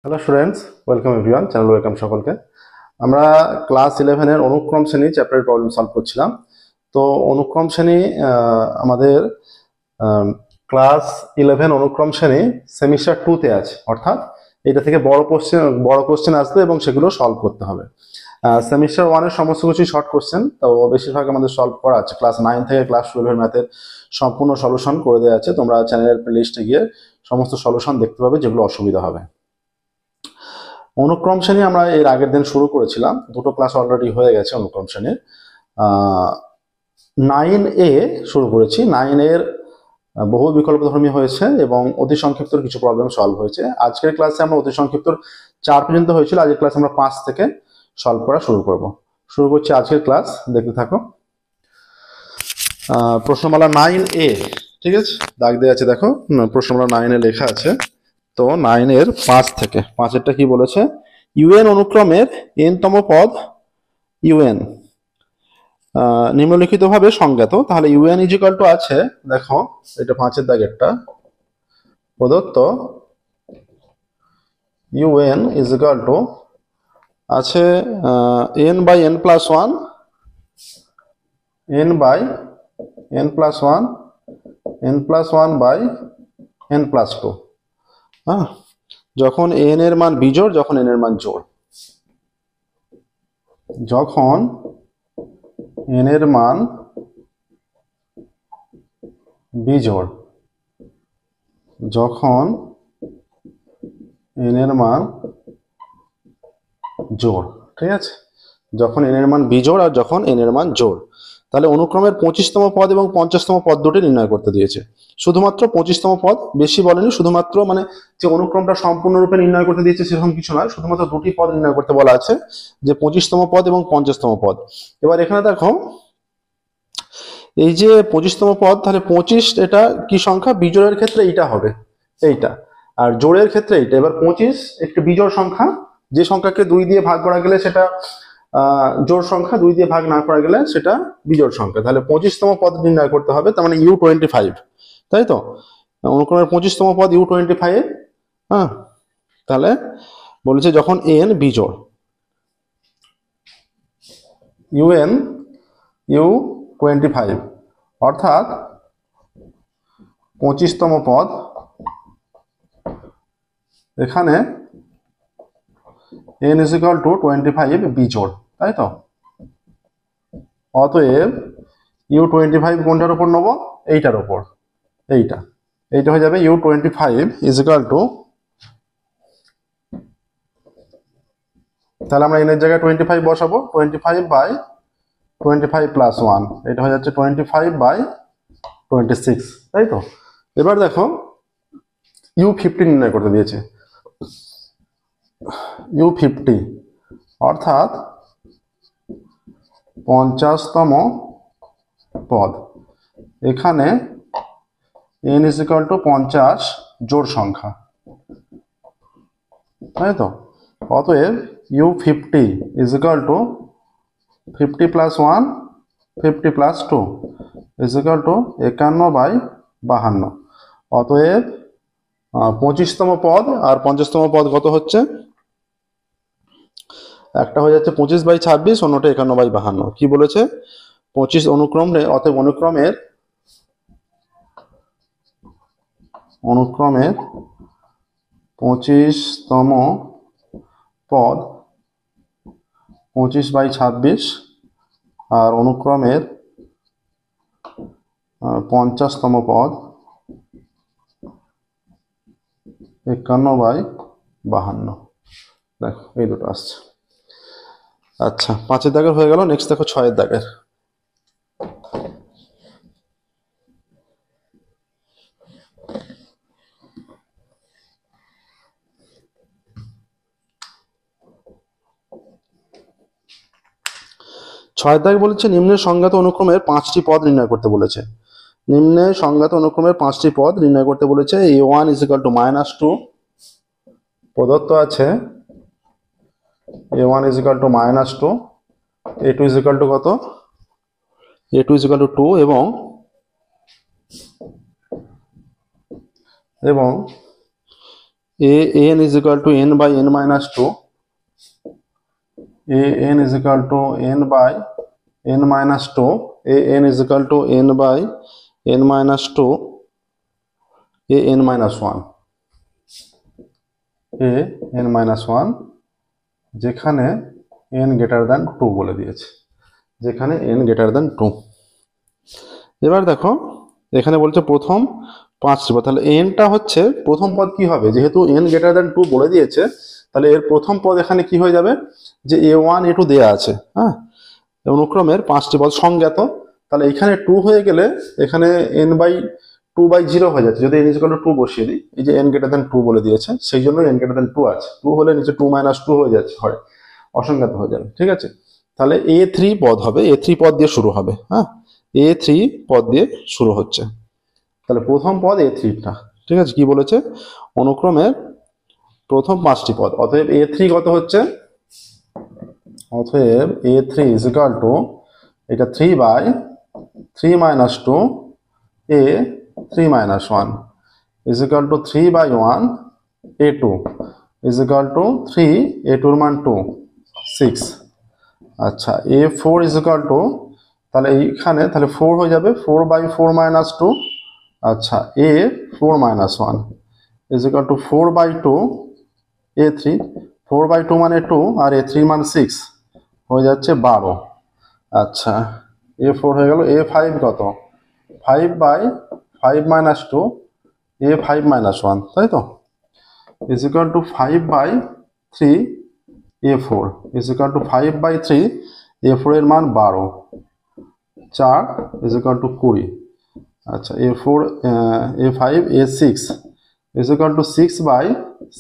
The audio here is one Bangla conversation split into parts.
Hello students, welcome everyone, channel welcome সকলকে। আমরা ক্লাস 11-এর অনুক্রম শ্রেণী চ্যাপ্টারের প্রবলেম সলভ করছিলাম। তো অনুক্রম শ্রেণী আমাদের ক্লাস 11 অনুক্রম শ্রেণী সেমিস্টার 2-তে আছে, অর্থাৎ এটা থেকে বড় কোশ্চেন আসবে এবং সেগুলো সলভ করতে হবে। সেমিস্টার 1-এর সমস্ত কিছু শর্ট কোশ্চেন, তো বেশিরভাগ আমাদের সলভ করা আছে। ক্লাস 9 থেকে ক্লাস 12-এর ম্যাথের সম্পূর্ণ সলিউশন করে দেওয়া আছে। তোমরা চ্যানেলের প্লেলিস্টে গিয়ে সমস্ত সলিউশন দেখতে পাবে যেগুলো অসুবিধা হবে। অনুক্রম শ্রেণী আমরা এর আগের দিন শুরু করেছিলাম, দুটো ক্লাস অলরেডি হয়ে গেছে অনুক্রম শ্রেণীর। 9A শুরু করেছি। 9 এর বহু বিকল্পধর্মী হয়েছে এবং অতি সংক্ষিপ্ত কিছু প্রবলেম সলভ হয়েছে। আজকের ক্লাসে আমরা অতি সংক্ষিপ্ত 4 পর্যন্ত হয়েছিল, আজকের ক্লাসে আমরা 5 থেকে সলভ করা শুরু করছি আজকের ক্লাস। দেখতে থাকো। প্রশ্নমালা 9A, ঠিক আছে, দাগ দেওয়া আছে, দেখো প্রশ্নমালা 9-এ লেখা আছে। তো 9-এর 5 থেকে 5-এরটা কি বলেছে? ইউএন অনুক্রমের n-তম পদ ইউএন নিম্নলিখিতভাবে সংজ্ঞাত। তাহলে ইউএন ইজিক্যাল টু আছে, দেখো এটা 5-এর দাগেরটা, প্রদত্ত ইউএন ইজিক্যাল টু আছে n/n+1, n/n+1, n+1/n+2। হ্যাঁ, যখন n এর মান বিজোড়, যখন n এর মান জোড়, যখন n এর মান বিজোড়, যখন n এর মান জোড়, ঠিক আছে, যখন n এর মান বিজোড় আর যখন n এর মান জোড়। তাহলে অনুক্রমের 25তম পদ এবং 50তম পদ দুটি নির্ণয় করতে দিয়েছে। শুধুমাত্র 25তম পদ, বেশি বলেনি, শুধুমাত্র মানে যে অনুক্রমটা সম্পূর্ণরূপে নির্ণয় করতে দিয়েছে সেরকম কিছু নয়, শুধুমাত্র দুটি পদ নির্ণয় করতে বলা আছে, যে 25তম পদ এবং 50তম পদ। এবার এখানে দেখো, এই যে 25তম পদ, তাহলে 25 এটা কি সংখ্যা? বিজোড়ের ক্ষেত্রে এইটা হবে, এইটা, আর জোড়ের ক্ষেত্রে এইটা। এবার 25 একটি বিজোড় সংখ্যা, যে সংখ্যাকে 2 দিয়ে ভাগ করা গেলে সেটা জোড় সংখ্যা, 2 দিয়ে ভাগ না করা গেলে সেটা বিজোড় সংখ্যা। তাহলে 25তম পদ নির্ণয় করতে হবে, তার মানে U25, তাই তো? অনুক্রমের 25তম পদ U25। হ্যাঁ, তাহলে বলেছে যখন n বিজোড়, UN U25, অর্থাৎ 25তম পদ, এখানে n = 25 বিজোড়, তাই তো? অতএব U25 কোনটার উপর নেব? এইটার উপর, এইটা হয়ে যাবে U25 = তাহলে আমরা n এর জায়গায় 25 বসাবো, 25/25+1, এটা হয়ে যাচ্ছে 25/26, তাই তো? এবার দেখো U50 নির্ণয় করতে দিয়েছে। U50 অর্থাৎ 50তম পদ, এখানে n = 50 জোড় সংখ্যা, তাই তো? অতএব U50 = 50+1, 50+2 = 51/52। অতএব 25তম পদ আর 50তম পদ কত হচ্ছে? একটা হয়ে যাচ্ছে 25/26, অন্যটা 51/52। কি বলেছে? 25 অনুক্রমে, অতএব অনুক্রমের 25তম পদ 25/26 আর অনুক্রমের 50তম পদ 51/52। দেখো এই দুটো আসছে। আচ্ছা, 5-এর দাগের হয়ে গেল। নেক্সট দেখো 6-এর দাগের। ছয়ের দাগে বলেছে নিম্নের সংজ্ঞাত অনুক্রমের 5টি পদ নির্ণয় করতে বলেছে। নিম্নে সংজ্ঞাত অনুক্রমের 5টি পদ নির্ণয় করতে বলেছে। A1 = -2 প্রদত্ত আছে, A1 = -2, A2 = কত? A2 = 2 এবং an is equal to n by n minus 2, an is equal to n by n minus 2, an is equal to n by n minus 2, an minus 1, an minus 1, যেখানে n greater than 2 বলে দিয়েছে, যেখানে n greater than 2। এবার দেখো এখানে বলছে প্রথম 5টি পদ, তাহলে nটা হচ্ছে প্রথম পদ কি হবে, যেহেতু n greater than 2 বলে দিয়েছে তাহলে এর প্রথম পদ এখানে কি হয়ে যাবে, যে a1 a2 দেয়া আছে, হ্যাঁ, অনুক্রমের 5টি পদ সংজ্ঞাত, তাহলে এখানে 2 হয়ে গেলে এখানে n বাই 2 বাই 0 হয়ে যাচ্ছে, যদি n is equal to 2 বসিয়ে দিই, এই যে n greater than 2 বলে দিয়েছে সেই জন্য n greater than 2 আছে, 2 হলে নিচে 2 minus 2 হয়ে যাচ্ছে, হয় অসংজ্ঞাত হয়ে যাবে, ঠিক আছে। তাহলে a3 পদ হবে, a3 পদ দিয়ে শুরু হবে, হ্যাঁ, a3 পদ দিয়ে শুরু হচ্ছে, তাহলে প্রথম পদ a3টা, ঠিক আছে। কি বলেছে, অনুক্রমের প্রথম 5টি পদ, অতএব a3 কত হচ্ছে, অতএব a3 is equal to এটা 3 by 3 minus 2 a 3 minus 1 is equal to 3 by 1 a2 is equal to 3, a2 এর মান 2, 6। আচ্ছা, a4 is equal to, তাহলে এইখানে তাহলে 4 হয়ে যাবে, 4 by 4 minus 2, আচ্ছা a4 minus 1 is equal to 4 by 2 a3, 4 by 2 মানে 2 আর a3 মান 6 হয়ে যাচ্ছে 12। আচ্ছা, a4 হয়ে গেল, a5 কত, 5 by 5 minus 2 a5 minus 1, তাই তো, is equal to 5 by 3 a4 is equal to 5 by 3 a4 এর মান 12, 4 is equal to 20। আচ্ছা, a4 a5 a6 is equal to 6 by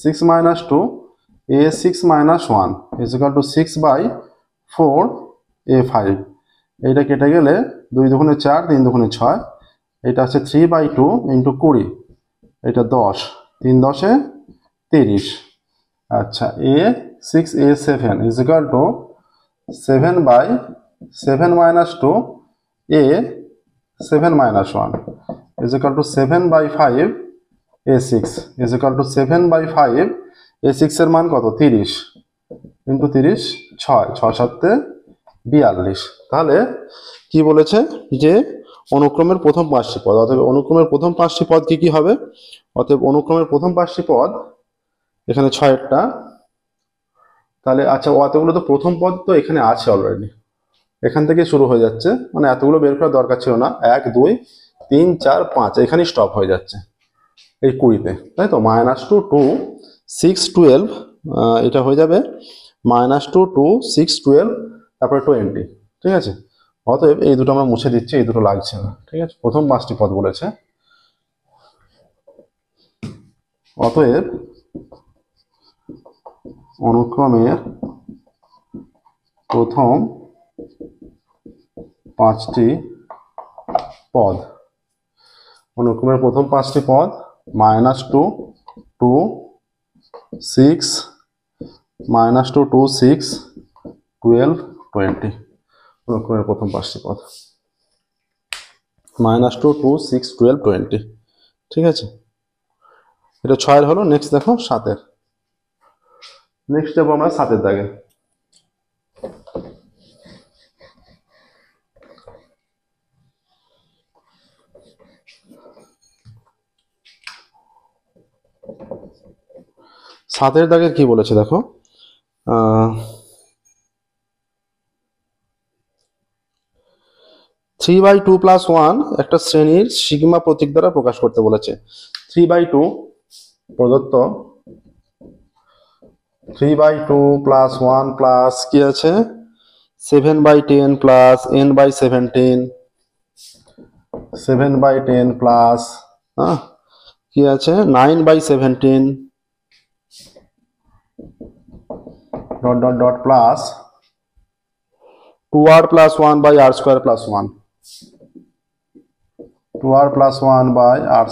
6 minus 2 a6 minus 1 is equal to 6 by 4 a5, এইটা কেটে গেলে 2 দুগুণে 4, 3 দুগুণে 6, এটা আছে 3 by 2 ইন্টু 20, এটা 10, 3 10 30। আচ্ছা, a6 a7 is equal to 7 by 7 minus 2 a 7 minus 1 is equal to 7 by 5 a6 is equal to 7 by 5 a6 এর মান কত, 30 ইন্টু 30, 6, 6 7 42। তাহলে কি বলেছে, যে অনুক্রমের প্রথম 5টি পদ, অতএব অনুক্রমের প্রথম 5টি পদ কি কি হবে, অতএব অনুক্রমের প্রথম 5টি পদ এখানে 6টা, তাহলে আচ্ছা অতগুলো তো প্রথম পদ তো এখানে আছে অলরেডি, এখান থেকে শুরু হয়ে যাচ্ছে, মানে এতগুলো বের করার দরকার ছিল না, 1 2 3 4 5 এখানেই স্টপ হয়ে যাচ্ছে এই 20-তে, তাই তো, -2 2 6 12, এটা হয়ে যাবে -2 2 6 12 তারপরে 20, ঠিক আছে। অতএব এই দুটো আমরা মুছে দিচ্ছি, এই দুটো লাগছে না, ঠিক আছে, প্রথম 5টি পদ বলেছে। অতএব অনুক্রমের প্রথম 5টি পদ, অনুক্রমের প্রথম 5টি পদ -2 2 6 -2 2 6 12 20, অনুক্রমের প্রথম 5টি পদ -2 2 6 12 20, ঠিক আছে। এটা 6-এর হলো। নেক্সট দেখো 7-এর, নেক্সট যাবো আমরা 7-এর দাগে। সাতের দাগে কি বলেছে দেখো, 3/2 + 1 একটা শ্রেণীর সিগমা প্রতীক দ্বারা প্রকাশ করতে বলেছে। 3/2 প্রদত্ত, 3/2 + 1 প্লাস কি আছে 7/10 প্লাস n/17, 7/10 প্লাস কি আছে 9/17 dot dot dot plus 2r + 1/r² + 1, 2r + 1/r²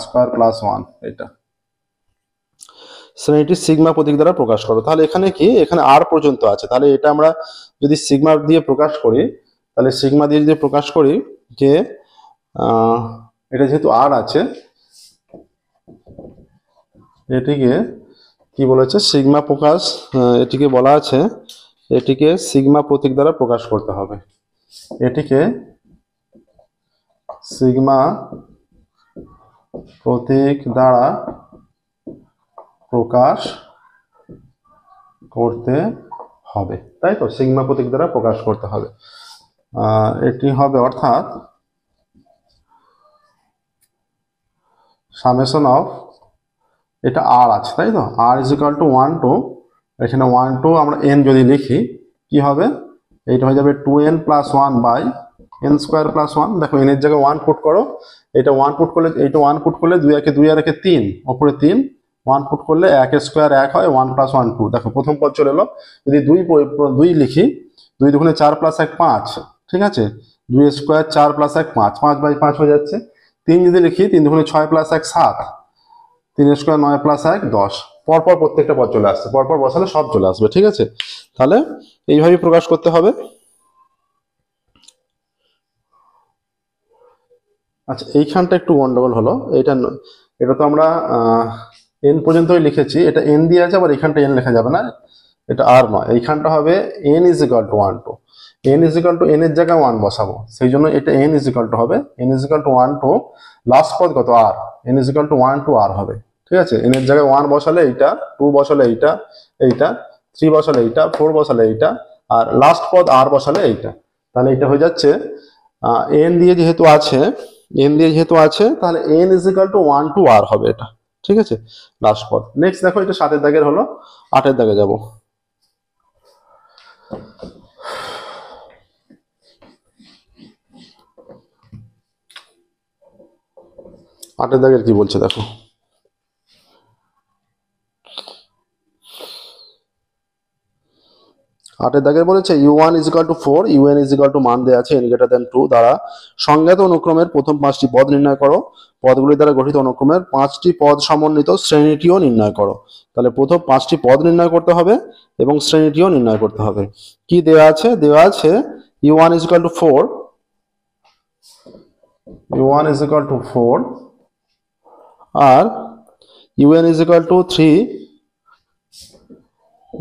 + 1, এটা শ্রেণীটি সিগমা প্রতীক দ্বারা প্রকাশ করো। তাহলে এখানে কি, এখানে r পর্যন্ত আছে, তাহলে এটা আমরা যদি সিগমা দিয়ে প্রকাশ করি, তাহলে সিগমা দিয়ে যদি প্রকাশ করি যে এটা যেহেতু r আছে, এটিকে কি বলেছে সিগমা প্রকাশ, এটিকে বলা আছে, এটিকে সিগমা প্রতীক দ্বারা প্রকাশ করতে হবে, এটিকে সিগমা প্রতীক দ্বারা প্রকাশ করতে হবে, তাই তো, সিগমা প্রতীক দ্বারা প্রকাশ করতে হবে। এটি হবে অর্থাৎ সামেশন অফ, এটা আর আছে তাই তো, আর ইজ ইকুয়াল টু 1 টু, এখানে 1 টু আমরা এন যদি লিখি কি হবে, এইটা হয়ে যাবে 2n plus 1 by N square plus 1। দেখো এন এর জায়গায় 1 পুট করো, এটা 1 পুট করলে, এইটা 1 পুট করলে 2 একে 2 আর একে 3, ওপরে 3, 1 পুট করলে 1 স্কোয়ার 1 হয়, 1 প্লাস 1 2। দেখো প্রথম পদ চলে এলো। যদি 2 লিখি, 2 দুগুণে 4 প্লাস 1 5, ঠিক আছে, 2 স্কোয়ার 4 প্লাস 1 5, 5 বাই 5 হয়ে যাচ্ছে। 3 যদি লিখি, 3 দুগুণে 6 প্লাস 1 7, 3 স্কোয়ার 9 প্লাস 1 10, পরপর প্রত্যেকটা পদ চলে আসছে, পরপর বসালে সব চলে আসবে, ঠিক আছে। তাহলে এইভাবে প্রকাশ করতে হবে। আচ্ছা এইখানটা একটু গন্ডগোল হলো, এটা তো আমরা এন পর্যন্তই লিখেছি, এটা এন দিয়ে আছে, আবার এইখানটা এন লেখা যাবে না, এটা আর নয়, এইখানটা হবে n is equal to 1 to, n is equal to n এর জায়গায় 1 বসাবো, সেই জন্য এটা এন ইজ ইকুয়াল টু হবে, n is equal to 1 to last পদ কত আর, n is equal to 1 to r হবে, ঠিক আছে। এন এর জায়গায় 1 বসালে এইটা, 2 বসালে এইটা, 3 বসালে এইটা, 4 বসালে এইটা, আর লাস্ট পদ আর বসালে এইটা, তাহলে এটা হয়ে যাচ্ছে এন দিয়ে যেহেতু আছে, তাহলে n is equal to 1 to r হবে এটা, ঠিক আছে, লাস্ট পদ। নেক্সট দেখো এটা 7 এর দাগের হলো, 8 এর দাগে যাব। 8 এর দাগের কি বলছে দেখো, 8 এর দাগের বলেছে u1 is equal to 4, un is equal two মান দেওয়া আছে n গ্রেটার দেন 2 দ্বারা সংজ্ঞাত অনুক্রমের প্রথম 5টি পদ নির্ণয় করো, পদগুলি দ্বারা গঠিত অনুক্রমের 5টি পদ সমন্বিত শ্রেণীটিও নির্ণয় করো। তাহলে প্রথম 5টি পদ নির্ণয় করতে হবে এবং শ্রেণীটিও নির্ণয় করতে হবে। কি দেওয়া আছে, u1 is equal to 4, u1 is equal to 4 আর un is equal to 3,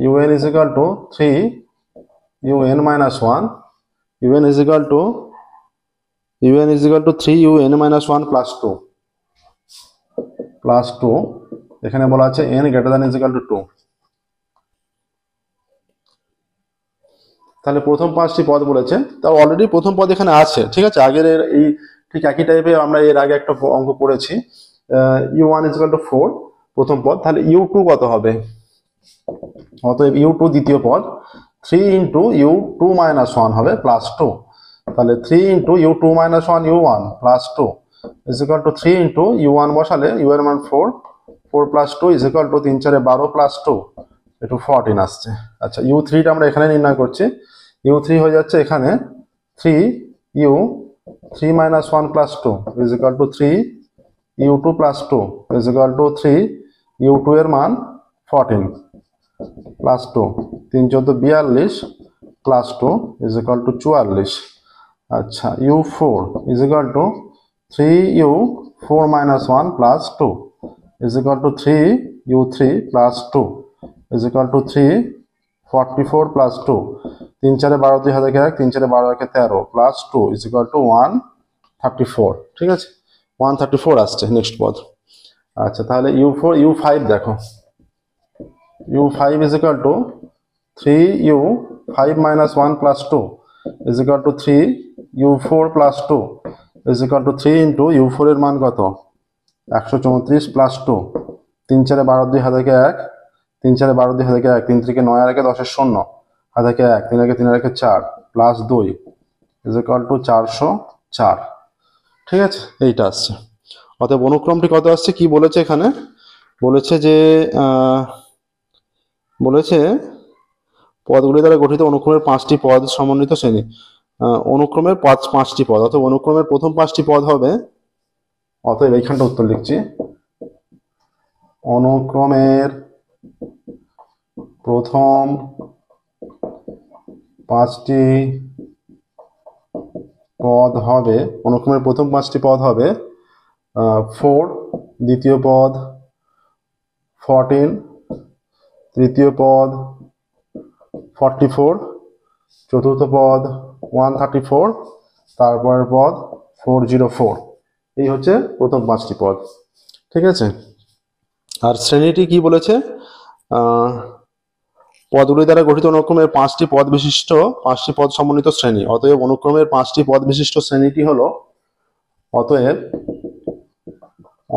un is equal to 3 un minus 1, un is equal to 3 un minus 1 plus 2, এখানে বলা আছে n greater than is equal to 2। তাহলে প্রথম 5টি পদ বলেছে, তার অলরেডি প্রথম পদ এখানে আছে, ঠিক আছে, আগের এই ঠিক একই টাইপের আমরা এর আগে একটা অঙ্ক পড়েছি, u1 is equal to 4 প্রথম পদ, তাহলে u2 কত হবে, অতএব u2 দ্বিতীয় পদ 3 ইন্টু u2 মাইনাস 1 হবে প্লাস 2, তাহলে 3 into u2 minus 1 u1 plus 2 is equal to 3 into u1 বসালে u এর মান 4, 4 plus 2 is equal to 3 4 12 plus 2 একটু 14 আসছে। আচ্ছা u3 টা আমরা এখানে নির্ণয় করছি, u3 হয়ে যাচ্ছে এখানে 3 u3 minus 1 plus 2 is equal to 3 u2 plus 2 is equal to 3 u2 এর মান 14 plus 2, 3 14 42 plus 2 is equal two 44। আচ্ছা u4 is equal two 3u4 minus 1 plus 2 is equal two 3u3 plus 2 is equal two 344 plus 2, 3 4 12 2 হাতে 1, 3 4 12 1 13 প্লাস 2 ইজ ইকুয়াল টু 134, ঠিক আছে, 134 আসছে নেক্সট পদ। আচ্ছা তাহলে u5 দেখো, u5 is equal to 3u5 minus 1 plus 2 is equal to 3u4 plus 2 is equal to 3 into u4 এর মান কত 134 plus 2, 3 4 12 2 হাতে 1, 3 4 12 2 হাতে 1, 3 3 9 আর 1 10 এর 0 হাতে 1, 3 3 আর 4 প্লাস 2 is equal to 404, ঠিক আছে, এইটা আসছে। অতএব অনুক্রমটি কত আসছে, কি বলেছে এখানে, বলেছে পদগুলি দ্বারা গঠিত অনুক্রমের 5টি পদ সমন্বিত শ্রেণী, অনুক্রমের 5টি পদ, অথবা অনুক্রমের প্রথম 5টি পদ হবে, অতএব এইখানটা উত্তর লিখছি, অনুক্রমের প্রথম 5টি পদ হবে, অনুক্রমের প্রথম 5টি পদ হবে 4 দ্বিতীয় পদ 14 তৃতীয় পদ 44, চতুর্থ পদ 134, তারপরের পদ 404। এই হচ্ছে প্রথম 5টি পদ। ঠিক আছে, আর শ্রেণীটি কি বলেছে, পদগুলি দ্বারা গঠিত অনুক্রমের 5টি পদ বিশিষ্ট 5টি পদ সমন্বিত শ্রেণী। অতএব অনুক্রমের 5টি পদ বিশিষ্ট শ্রেণীটি হলো, অতএব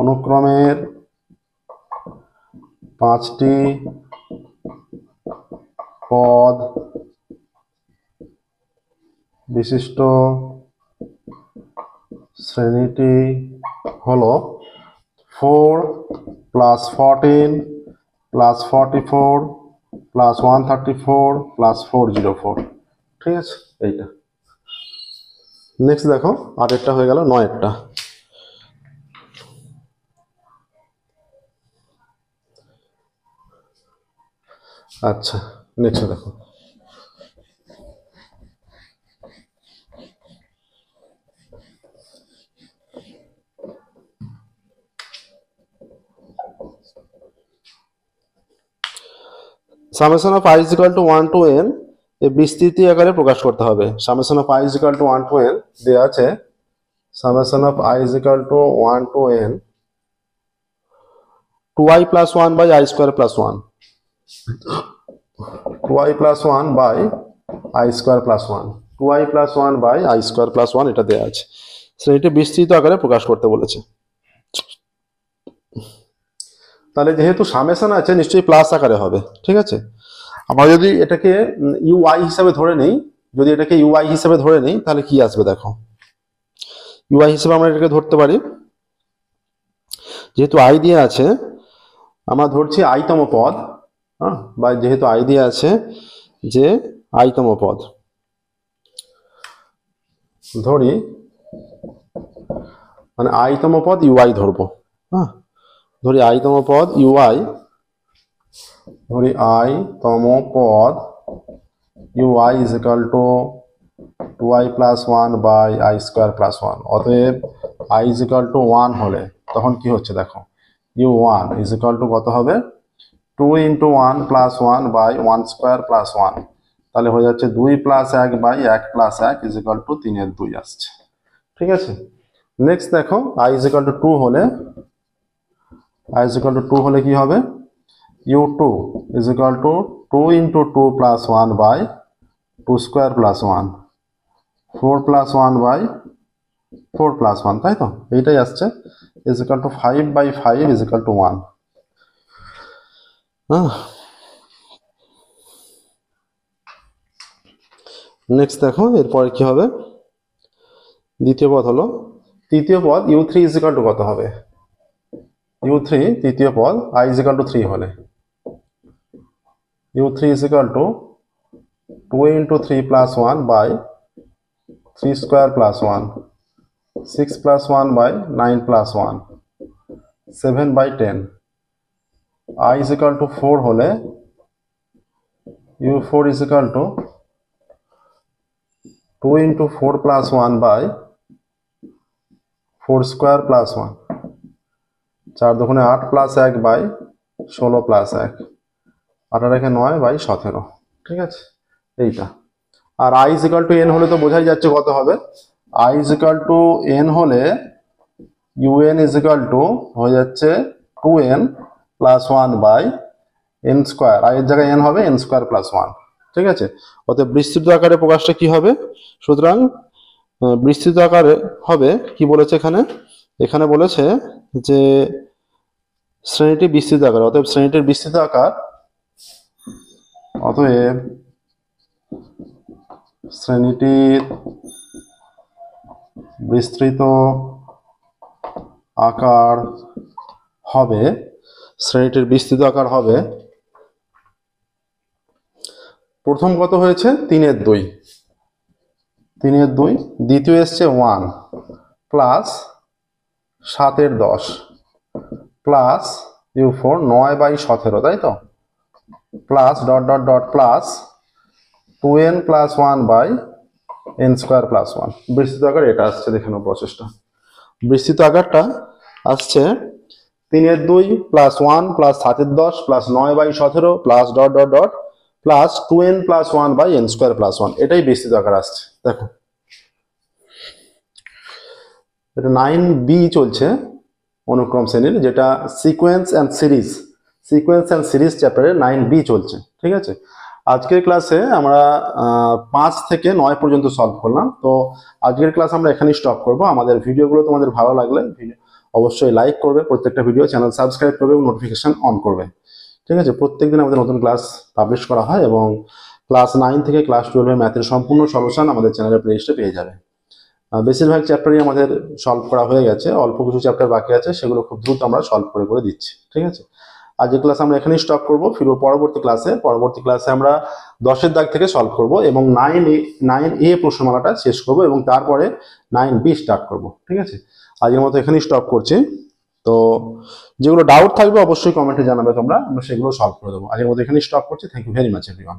অনুক্রমের 5টি পদ বিশিষ্ট শ্রেণীটি হলো 4 + 14 + 44 + 134 + 404। ঠিক আছে, এইটা। নেক্সট দেখো, 8এরটা হয়ে গেল, 9এরটা। আচ্ছা, নেক্সট দেখো, summation of i = 1 to n এ বিস্তৃতি আকারে প্রকাশ করতে হবে। Summation of i = 1 to n দেওয়া আছে, summation of i = 1 to n 2i + 1 / i² + 1, 2i + 1 / i² + 1, 2i + 1 / i² + 1 এটা দেওয়া আছে। শ্রেণীটি বিস্তৃত আকারে প্রকাশ করতে বলেছে। তাহলে যেহেতু সামেশন আছে, নিশ্চয়ই প্লাস আকারে হবে। ঠিক আছে, আমরা যদি এটাকে ইউআই হিসাবে ধরে নেই, যদি এটাকে ইউআই হিসাবে ধরে নেই, তাহলে কি আসবে দেখো। ইউআই হিসেবে আমরা এটাকে ধরতে পারি, যেহেতু আই দিয়ে আছে আমরা ধরছি আইতম পদ, হ্যাঁ, বা যেহেতু আই দিয়ে আছে যে আইতম পদ ধরি, মানে আইতম পদ ইউআই ধরবো। হ্যাঁ, ধরি আইতম পদ ইউআই, ধরি আইতম পদ ইউআই = 2i + 1 / i² + 1। অতএব i = 1 হলে তখন কি হচ্ছে দেখো, u1 = কত হবে, 2 × 1 + 1 / 1² + 1। তাহলে হয়ে যাচ্ছে 2 + 1 / 1 + 1 = 3/2 আসছে। ঠিক আছে, নেক্সট দেখো, i = 2 হলে, i = 2 হলে কি হবে, u2 = 2 × 2 + 1 / 2² + 1, 4 + 1 / 4 + 1, তাই তো, এইটাই আসছে, = 5/5 = 1। হ্যাঁ, নেক্সট দেখো এরপরে কি হবে। দ্বিতীয় পদ হলো, তৃতীয় পদ u3 = কত হবে, u3 তৃতীয় পদ i = 3 হলে, u3 = 2 × 3 + 1 / 3² + 1, 6 + 1 / 9 + 1, 7/10। i = 4 হলে u4 = 2 × 4 + 1 / 4² + 1, 4 × 2 = 8 + 1 / 16 + 1, 8 আর 1 9 / 17। ঠিক আছে, এইটা। আর i = n হলে তো বোঝাই যাচ্ছে কত হবে, i = n হলে un = হয়ে যাচ্ছে 2n + 1 / n², i এর জায়গায় n হবে n² + 1। ঠিক আছে, অতএব বিস্তৃত আকারে প্রকাশটা কি হবে, সুতরাং বিস্তৃত আকারে হবে কি বলেছে এখানে, এখানে বলেছে যে শ্রেণীটি বিস্তৃত আকার, অতএব শ্রেণীটির বিস্তৃত আকার, অতএব শ্রেণীটির বিস্তৃত আকার হবে, শ্রেণীটির বিস্তৃত আকার হবে, প্রথম কত হয়েছে 3/2, 3/2, দ্বিতীয় এসছে 1 প্লাস 7/10 প্লাস u4 9/17, তাই তো, প্লাস ... প্লাস 2n + 1 / n² + 1। বিস্তৃত আকার এটা আসছে, দেখে নাও প্রসেসটা। বিস্তৃত আকারটা আসছে 3/2 plus 1 plus 7/10 plus 9/17 plus dot dot dot plus 2n plus 1 by n square plus 1, এটাই বিস্তৃত আকার আসছে। দেখো এটা 9b চলছে অনুক্রম শ্রেণীর, যেটা সিকোয়েন্স অ্যান্ড সিরিজ চ্যাপ্টারে 9b চলছে। ঠিক আছে, আজকের ক্লাসে আমরা 5 থেকে 9 পর্যন্ত সলভ করলাম। তো আজকের ক্লাস আমরা এখানেই স্টপ করব। আমাদের ভিডিওগুলো তোমাদের ভালো লাগলে অবশ্যই লাইক করবে, প্রত্যেকটা ভিডিও, চ্যানেল সাবস্ক্রাইব করবে এবং নোটিফিকেশন অন করবে। ঠিক আছে, প্রত্যেকদিন আমাদের নতুন ক্লাস পাবলিশ করা হয় এবং ক্লাস 9 থেকে ক্লাস 12 ম্যাথের সম্পূর্ণ সলিউশন আমাদের চ্যানেলের প্লেলিস্টে পেয়ে যাবে। বেশিরভাগ চ্যাপ্টারই আমাদের সলভ করা হয়ে গেছে, অল্প কিছু চ্যাপ্টার বাকি আছে, সেগুলো খুব দ্রুত আমরা সলভ করে করে দিচ্ছি। ঠিক আছে, আজকের ক্লাস আমরা এখানেই স্টপ করবো। ফিরবো পরবর্তী ক্লাসে আমরা 10-এর দাগ থেকে সলভ করব এবং 9A প্রশ্নমালাটা শেষ করব এবং তারপরে 9B স্টার্ট করব। ঠিক আছে, আজকের মতো এখানেই স্টপ করছি। তো যেগুলো ডাউট থাকবে অবশ্যই কমেন্টে জানাবে তোমরা, আমরা সেগুলো সলভ করে দেবো। আজকের মতো এখানেই স্টপ করছি। Thank you very much everyone.